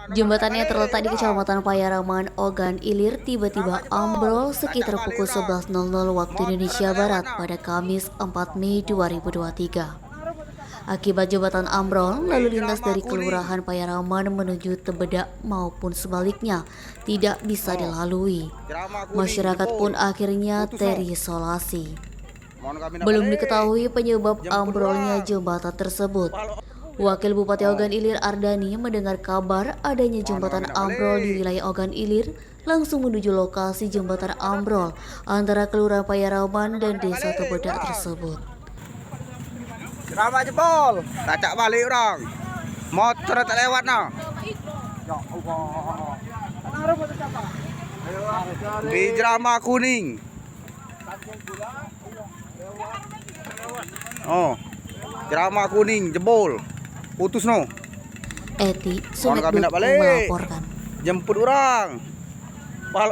Jembatannya terletak di Kecamatan Payaraman, Ogan Ilir, tiba-tiba ambrol sekitar pukul 11.00 waktu Indonesia Barat pada Kamis 4 Mei 2023. Akibat jembatan ambrol, lalu lintas dari Kelurahan Payaraman menuju Tebedak maupun sebaliknya tidak bisa dilalui. Masyarakat pun akhirnya terisolasi. Belum diketahui penyebab ambrolnya jembatan tersebut. Wakil Bupati Ogan Ilir Ardani mendengar kabar adanya jembatan ambrol di wilayah Ogan Ilir, langsung menuju lokasi jembatan ambrol antara Kelurahan Payaraman dan Desa Tebedak tersebut. Drama jebol, tacak balik orang. Motor tak lewat nah. Di Drama Kuning. Oh, Drama Kuning jebol. Putus no. Eti Sulit melaporkan. melaporkan. Jemput orang. Kalau